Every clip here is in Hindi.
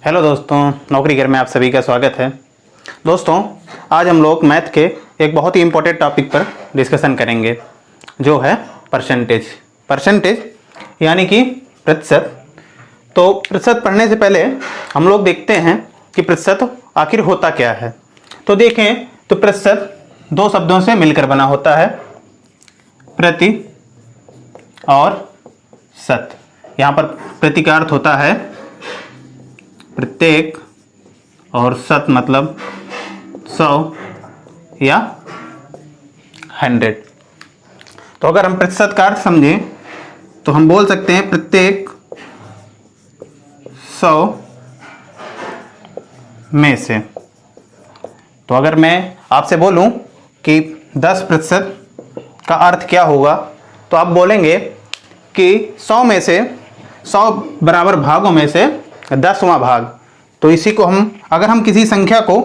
हेलो दोस्तों, नौकरी घर में आप सभी का स्वागत है। दोस्तों, आज हम लोग मैथ के एक बहुत ही इम्पोर्टेंट टॉपिक पर डिस्कशन करेंगे, जो है परसेंटेज। परसेंटेज यानी कि प्रतिशत। तो प्रतिशत पढ़ने से पहले हम लोग देखते हैं कि प्रतिशत आखिर होता क्या है। तो देखें तो प्रतिशत दो शब्दों से मिलकर बना होता है, प्रति और शत। यहाँ पर प्रति का अर्थ होता है प्रत्येक और शत मतलब 100 या 100। तो अगर हम प्रतिशत का अर्थ समझें तो हम बोल सकते हैं प्रत्येक 100 में से। तो अगर मैं आपसे बोलूं कि 10% का अर्थ क्या होगा, तो आप बोलेंगे कि 100 में से 100 बराबर भागों में से 10वां भाग। तो इसी को अगर हम किसी संख्या को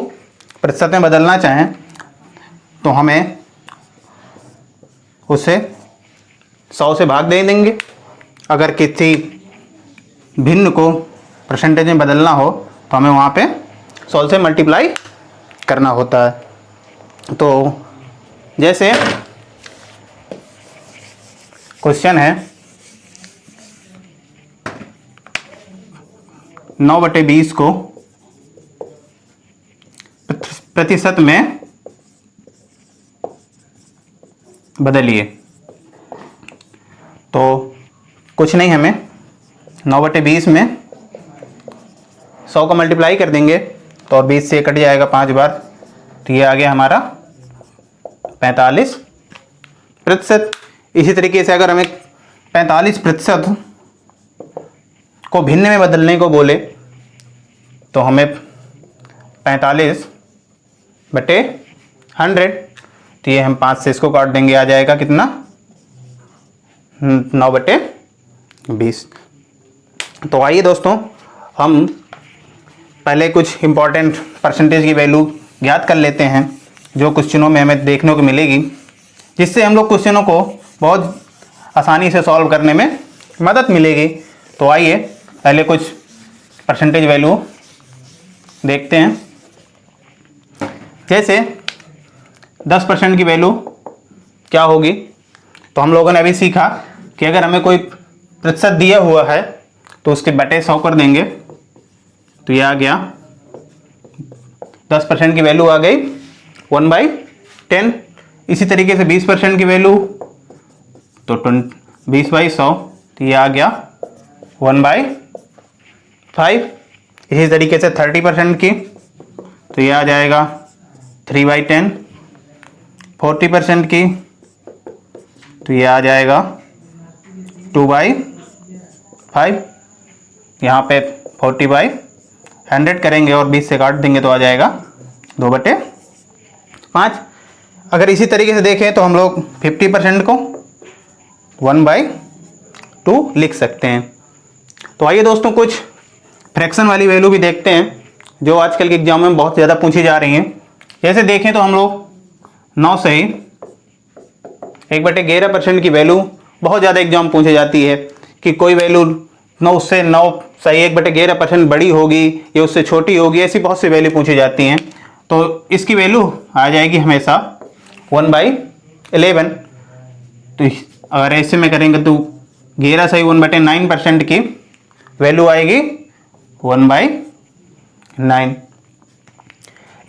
प्रतिशत में बदलना चाहें तो हमें उसे 100 से भाग दे देंगे। अगर किसी भिन्न को परसेंटेज में बदलना हो तो हमें वहाँ पे 100 से मल्टीप्लाई करना होता है। तो जैसे क्वेश्चन है 9/20 को प्रतिशत में बदलिए। तो कुछ नहीं, हमें 9/20 में 100 को मल्टीप्लाई कर देंगे तो और 20 से कट जाएगा 5 बार, तो ये आ गया हमारा 45%। इसी तरीके से अगर हमें 45% को भिन्न में बदलने को बोले तो हमें 45/100, तो ये हम 5 से इसको काट देंगे, आ जाएगा कितना 9/20। तो आइए दोस्तों, हम पहले कुछ इंपॉर्टेंट परसेंटेज की वैल्यू ज्ञात कर लेते हैं जो क्वेश्चनों में हमें देखने को मिलेगी, जिससे हम लोग क्वेश्चनों को बहुत आसानी से सॉल्व करने में मदद मिलेगी। तो आइए पहले कुछ परसेंटेज वैल्यू देखते हैं। जैसे 10% की वैल्यू क्या होगी, तो हम लोगों ने अभी सीखा कि अगर हमें कोई प्रतिशत दिया हुआ है तो उसके बटे 100 कर देंगे, तो ये आ गया 10% की वैल्यू आ गई 1/10। इसी तरीके से 20% की वैल्यू तो 20/100, तो ये आ गया 1/5। इसी तरीके से 30% की तो ये आ जाएगा 3/10। 40% की तो ये आ जाएगा 2/5। यहाँ पे 40/100 करेंगे और 20 से काट देंगे तो आ जाएगा 2/5। अगर इसी तरीके से देखें तो हम लोग 50% को 1/2 लिख सकते हैं। तो आइए दोस्तों, कुछ फ्रैक्शन वाली वैल्यू भी देखते हैं जो आजकल के एग्जाम में बहुत ज़्यादा पूछी जा रही हैं। जैसे देखें तो हम लोग 9 से ही 1/11% की वैल्यू बहुत ज़्यादा एग्जाम पूछी जाती है कि कोई वैल्यू 9 से 9 सही 1/11% बड़ी होगी या उससे छोटी होगी, ऐसी बहुत सी वैल्यू पूछी जाती हैं। तो इसकी वैल्यू आ जाएगी हमेशा 1/11। तो अगर ऐसे में करेंगे तो 11 सही 1/9% की वैल्यू आएगी 1/9।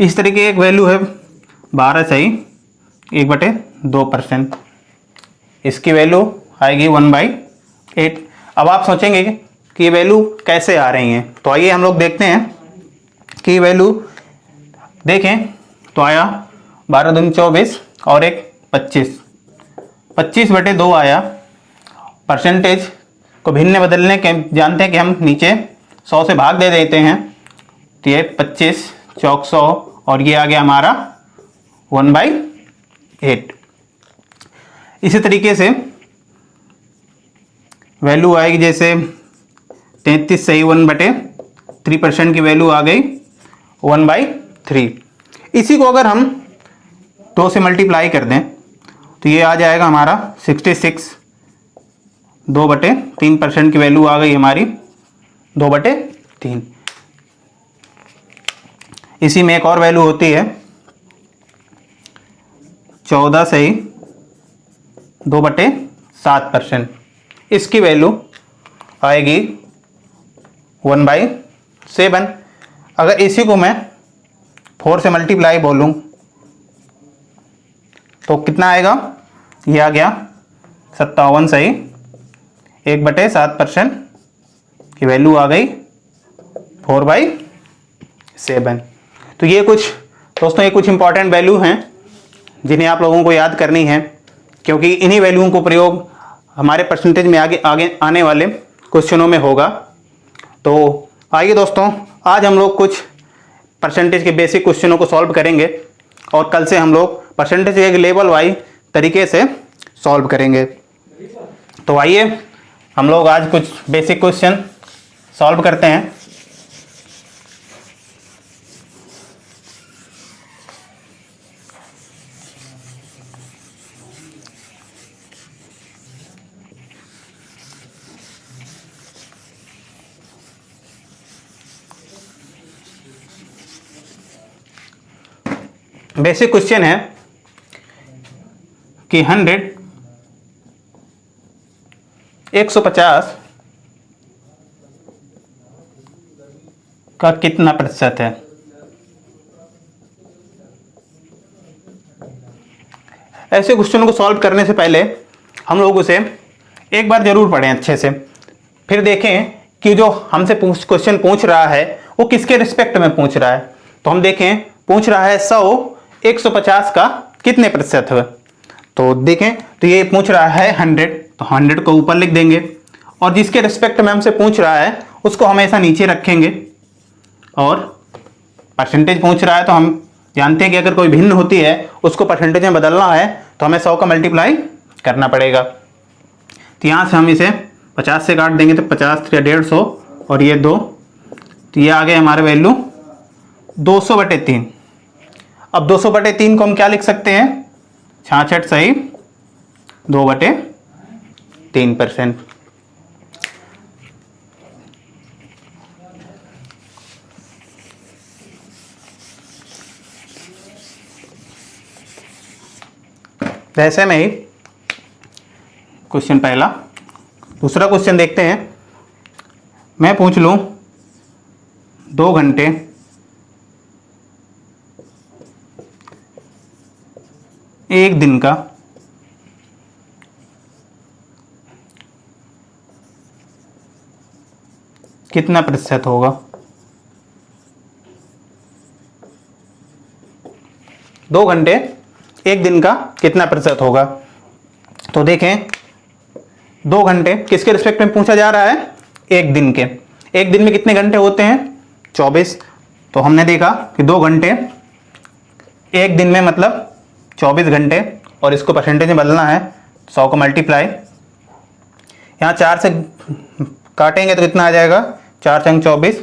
इस तरीके एक वैल्यू है 12 सही 1/2%, इसकी वैल्यू आएगी 1/8। अब आप सोचेंगे कि ये वैल्यू कैसे आ रही हैं, तो आइए हम लोग देखते हैं कि वैल्यू देखें तो आया 12 दूनी 24 और एक 25/2 आया। परसेंटेज को भिन्न में बदलने के जानते हैं कि हम नीचे 100 से भाग दे देते हैं, तो ये 25 चौक 100 और ये आ गया हमारा 1/8। इसी तरीके से वैल्यू आएगी जैसे 33 सही 1/3% की वैल्यू आ गई 1/3। इसी को अगर हम 2 से मल्टीप्लाई कर दें तो ये आ जाएगा हमारा 66 2/3% की वैल्यू आ गई हमारी 2/3। इसी में एक और वैल्यू होती है 14/2/7%। इसकी वैल्यू आएगी 1/7। अगर इसी को मैं 4 से मल्टीप्लाई बोलूँ तो कितना आएगा, ये आ गया 57/1/7% की वैल्यू आ गई 4/7। तो ये कुछ दोस्तों, ये कुछ इंपॉर्टेंट वैल्यू हैं जिन्हें आप लोगों को याद करनी है, क्योंकि इन्हीं वैल्यूओं को प्रयोग हमारे परसेंटेज में आगे आगे आने वाले क्वेश्चनों में होगा। तो आइए दोस्तों, आज हम लोग कुछ परसेंटेज के बेसिक क्वेश्चनों को सॉल्व करेंगे और कल से हम लोग परसेंटेज एक लेवल वाइज तरीके से सॉल्व करेंगे। तो आइए हम लोग आज कुछ बेसिक क्वेश्चन सॉल्व करते हैं। बेसिक क्वेश्चन है कि 150 का कितना प्रतिशत है। ऐसे क्वेश्चन को सॉल्व करने से पहले हम लोग उसे एक बार जरूर पढ़ें अच्छे से, फिर देखें कि जो हमसे क्वेश्चन पूछ रहा है वो किसके रिस्पेक्ट में पूछ रहा है। तो हम देखें, पूछ रहा है 150 का कितने प्रतिशत है। तो देखें, तो ये पूछ रहा है 100, तो 100 को ऊपर लिख देंगे और जिसके रिस्पेक्ट में हमसे पूछ रहा है उसको हमेशा नीचे रखेंगे। और परसेंटेज पूछ रहा है तो हम जानते हैं कि अगर कोई भिन्न होती है उसको परसेंटेज में बदलना है तो हमें 100 का मल्टीप्लाई करना पड़ेगा। तो यहाँ से हम इसे 50 से काट देंगे तो 50 या 150 और ये 2, तो ये आ गए हमारे वैल्यू 200/3। अब 200/3 को हम क्या लिख सकते हैं, 66 सही 2/3%। ऐसे में ही क्वेश्चन पहला, दूसरा क्वेश्चन देखते हैं। मैं पूछ लूं 2 घंटे 1 दिन का कितना प्रतिशत होगा। 2 घंटे 1 दिन का कितना प्रतिशत होगा। तो देखें, 2 घंटे किसके रिस्पेक्ट में पूछा जा रहा है, 1 दिन के। 1 दिन में कितने घंटे होते हैं, 24। तो हमने देखा कि 2 घंटे 1 दिन में मतलब 24 घंटे, और इसको परसेंटेज में बदलना है 100 को मल्टीप्लाई, यहाँ 4 से काटेंगे तो कितना आ जाएगा, 4 चंग 24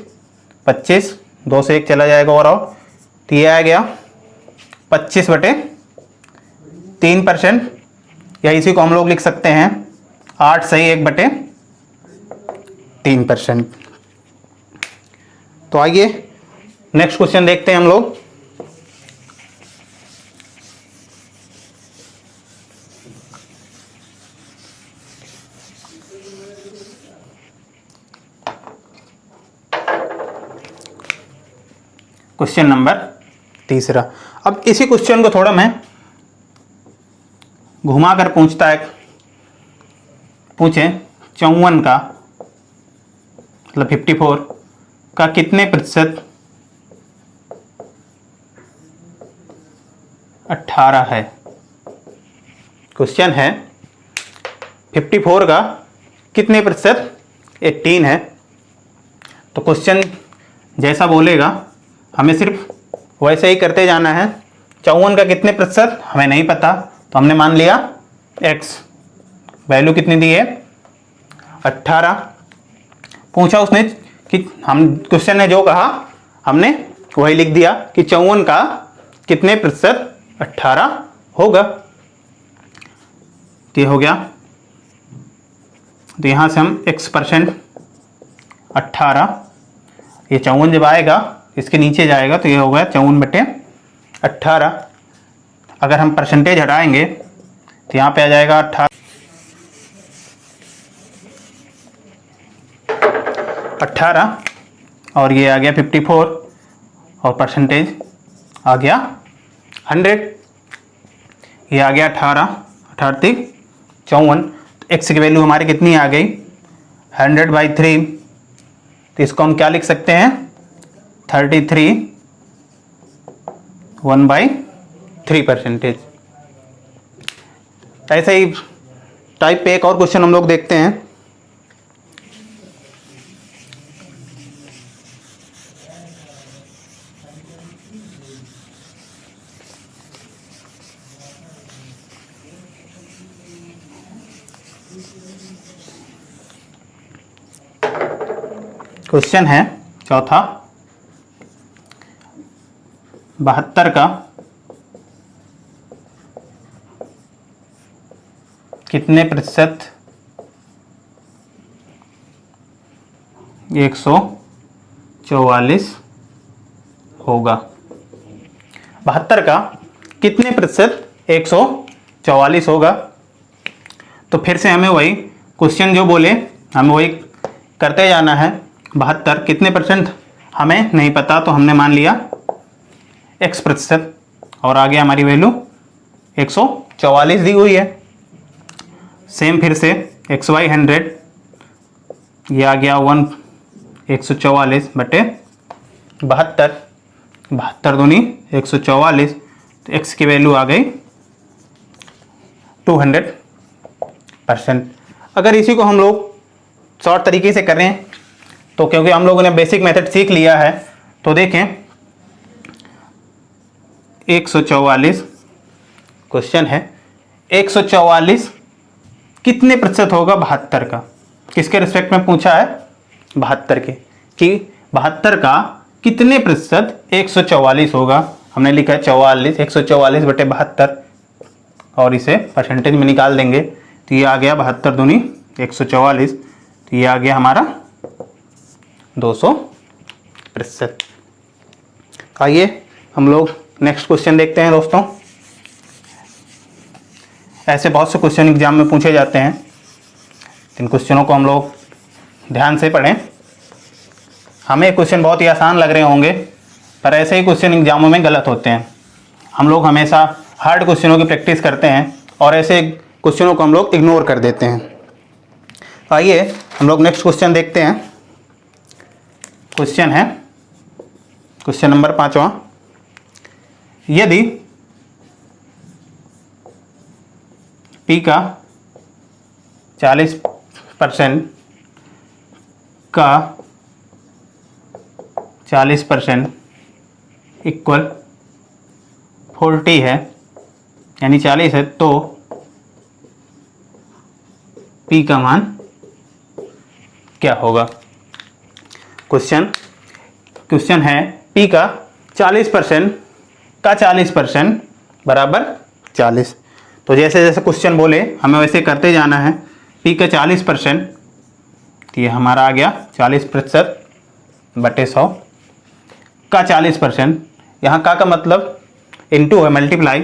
25, 2 से 1 चला जाएगा और तो ये आ गया 25/3%, या इसी को हम लोग लिख सकते हैं 8 सही 1/3%। तो आइए नेक्स्ट क्वेश्चन देखते हैं हम लोग। क्वेश्चन नंबर तीसरा। अब इसी क्वेश्चन को थोड़ा मैं घुमाकर पूछता है, पूछें 54 का मतलब 54 का कितने प्रतिशत 18 है। क्वेश्चन है 54 का कितने प्रतिशत 18 है। तो क्वेश्चन जैसा बोलेगा हमें सिर्फ वैसे ही करते जाना है। 54 का कितने प्रतिशत हमें नहीं पता, तो हमने मान लिया x, वैल्यू कितनी दी है 18। पूछा उसने कि हम, क्वेश्चन ने जो कहा हमने वही लिख दिया कि 54 का कितने प्रतिशत 18 होगा। तो ये हो गया, तो यहाँ से हम x% 18, ये 54 जब आएगा इसके नीचे जाएगा तो ये होगा 54/18। अगर हम परसेंटेज हटाएंगे तो यहाँ पे आ जाएगा 18 और ये आ गया 54 और परसेंटेज आ गया 100। ये आ गया 18 एक्स की वैल्यू हमारी कितनी आ गई 100/3। तो इसको हम क्या लिख सकते हैं 33 1/3%। ऐसे ही टाइप पे एक और क्वेश्चन हम लोग देखते हैं। क्वेश्चन है चौथा 72 का कितने प्रतिशत 144 होगा। 72 का कितने प्रतिशत 144 होगा। तो फिर से हमें वही क्वेश्चन जो बोले हमें वही करते जाना है। 72 कितने परसेंट हमें नहीं पता, तो हमने मान लिया x प्रतिशत और आगे हमारी वैल्यू 144 दी हुई है। सेम फिर से xy 100, ये आ गया 144/72। 72 दूनी 144, तो x की वैल्यू आ गई 200%। अगर इसी को हम लोग शॉर्ट तरीके से करें तो क्योंकि हम लोगों ने बेसिक मेथड सीख लिया है, तो देखें 144 क्वेश्चन है 144 कितने प्रतिशत होगा 72 का। किसके रिस्पेक्ट में पूछा है 72 के, कि 72 का कितने प्रतिशत 144 होगा। हमने लिखा है 44 144/72 और इसे परसेंटेज में निकाल देंगे तो ये आ गया 72 दूनी 144, तो ये आ गया हमारा 200%। आइए हम लोग नेक्स्ट क्वेश्चन देखते हैं दोस्तों। ऐसे बहुत से क्वेश्चन एग्जाम में पूछे जाते हैं, इन क्वेश्चनों को हम लोग ध्यान से पढ़ें। हमें क्वेश्चन बहुत ही आसान लग रहे होंगे, पर ऐसे ही क्वेश्चन एग्जामों में गलत होते हैं। हम लोग हमेशा हार्ड क्वेश्चनों की प्रैक्टिस करते हैं और ऐसे क्वेश्चनों को हम लोग इग्नोर कर देते हैं। आइए हम लोग नेक्स्ट क्वेश्चन देखते हैं। क्वेश्चन है क्वेश्चन नंबर 5वां। यदि P का 40% का 40% इक्वल 40 है, यानी 40 है, तो P का मान क्या होगा। क्वेश्चन है P का 40% का 40% बराबर 40। तो जैसे जैसे क्वेश्चन बोले हमें वैसे करते जाना है। P का 40%, तो ये हमारा आ गया 40%/100 का 40%, यहाँ का मतलब इनटू है, मल्टीप्लाई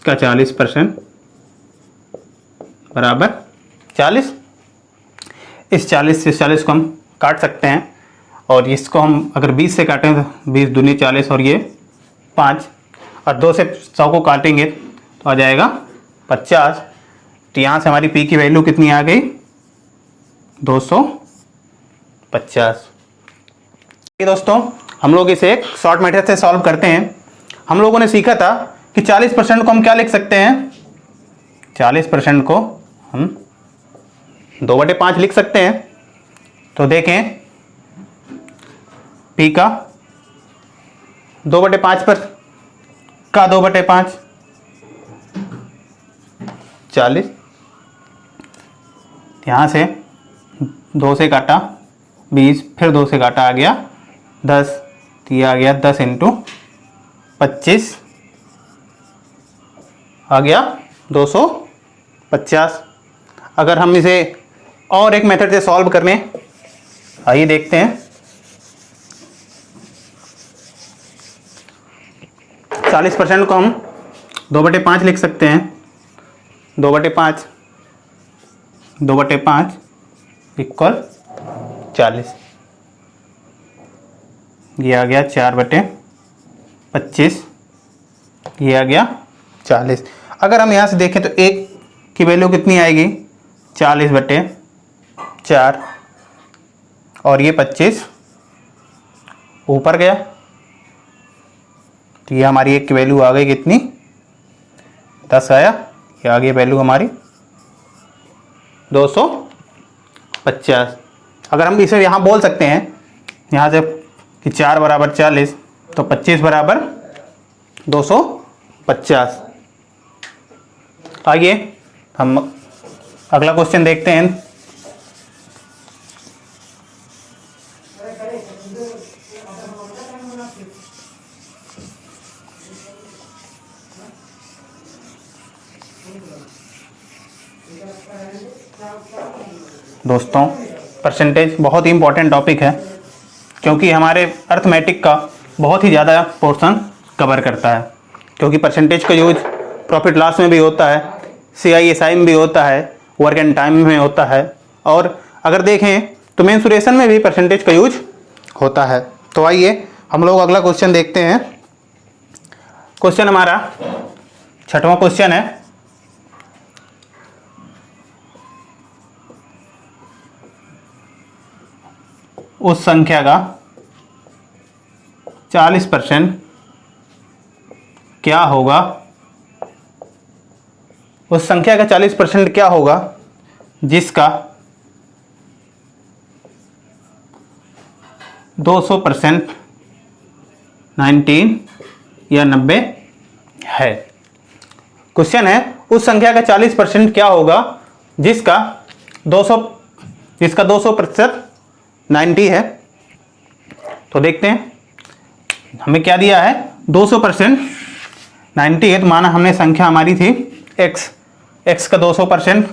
का 40% बराबर 40। इस 40 से 40 को हम काट सकते हैं और इसको हम अगर 20 से काटें तो 20 दूनी 40 और ये 5 और 2 से 100 को काटेंगे तो आ जाएगा 50। तो यहाँ से हमारी P की वैल्यू कितनी आ गई 250। दोस्तों हम लोग इसे एक शॉर्ट मेथड से सॉल्व करते हैं। हम लोगों ने सीखा था कि 40% को हम क्या लिख सकते हैं, 40% को हम 2/5 लिख सकते हैं। तो देखें P का 2/5 पर का 2/5 40, यहाँ से 2 से काटा 20, फिर 2 से काटा आ गया 10, तो ये आ गया 10 × 25 आ गया 250। अगर हम इसे और एक मेथड से सॉल्व करने, आइए देखते हैं। 40% को हम 2/5 लिख सकते हैं। 2/5 इक्वल 40। ये आ गया 4/25, ये आ गया 40। अगर हम यहाँ से देखें तो 1 की वैल्यू कितनी आएगी, 40/4, और ये 25 ऊपर गया, तो ये हमारी 1 की वैल्यू आ गई कितनी, 10 आया। ये आ गई वैल्यू हमारी 250। अगर हम इसे यहाँ बोल सकते हैं, यहाँ से कि 4 = 40, तो 25 = 250। आइए हम अगला क्वेश्चन देखते हैं। दोस्तों, परसेंटेज बहुत ही इंपॉर्टेंट टॉपिक है, क्योंकि हमारे अर्थमेटिक का बहुत ही ज़्यादा पोर्शन कवर करता है। क्योंकि परसेंटेज का यूज प्रॉफिट लॉस में भी होता है, CISI में भी होता है, वर्क एंड टाइम में होता है, और अगर देखें तो मेंसुरेशन में भी परसेंटेज का यूज होता है। तो आइए हम लोग अगला क्वेश्चन देखते हैं। क्वेश्चन हमारा 6वां क्वेश्चन है। उस संख्या का 40% क्या होगा, उस संख्या का 40% क्या होगा जिसका 200% 19 या 90 है। क्वेश्चन है, उस संख्या का 40% क्या होगा जिसका 200% 90 है। तो देखते हैं, हमें क्या दिया है, 200% 90 है, तो माना हमने संख्या हमारी थी x का 200%।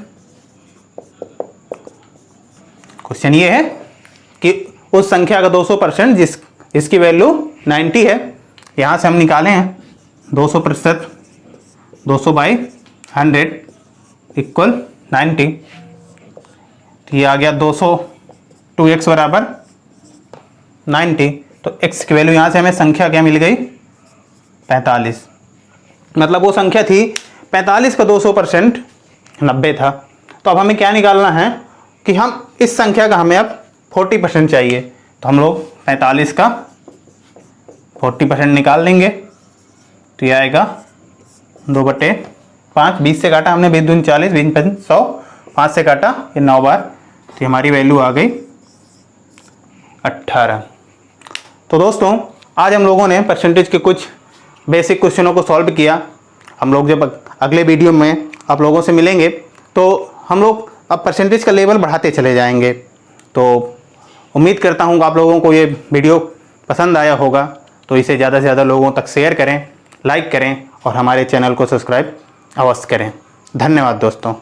क्वेश्चन ये है कि उस संख्या का 200% जिसकी वैल्यू 90 है, यहां से हम निकाले हैं 200%, 200/100 इक्वल 90। तो ये आ गया 2x = 90। तो x की वैल्यू यहाँ से हमें संख्या क्या मिल गई, 45। मतलब वो संख्या थी 45 का 200% 90 था। तो अब हमें क्या निकालना है कि हम इस संख्या का हमें अब 40% चाहिए। तो हम लोग 45 का 40% निकाल देंगे। तो ये आएगा 2/5, 20 से काटा हमने, 20 दूनी 40, 20 पंच 100, 5 से काटा, ये 9 बार, तो हमारी वैल्यू आ गई 18। तो दोस्तों, आज हम लोगों ने परसेंटेज के कुछ बेसिक क्वेश्चनों को सॉल्व किया। हम लोग जब अगले वीडियो में आप लोगों से मिलेंगे तो हम लोग अब परसेंटेज का लेवल बढ़ाते चले जाएंगे। तो उम्मीद करता हूँ आप लोगों को ये वीडियो पसंद आया होगा। तो इसे ज़्यादा से ज़्यादा लोगों तक शेयर करें, लाइक करें और हमारे चैनल को सब्सक्राइब अवश्य करें। धन्यवाद दोस्तों।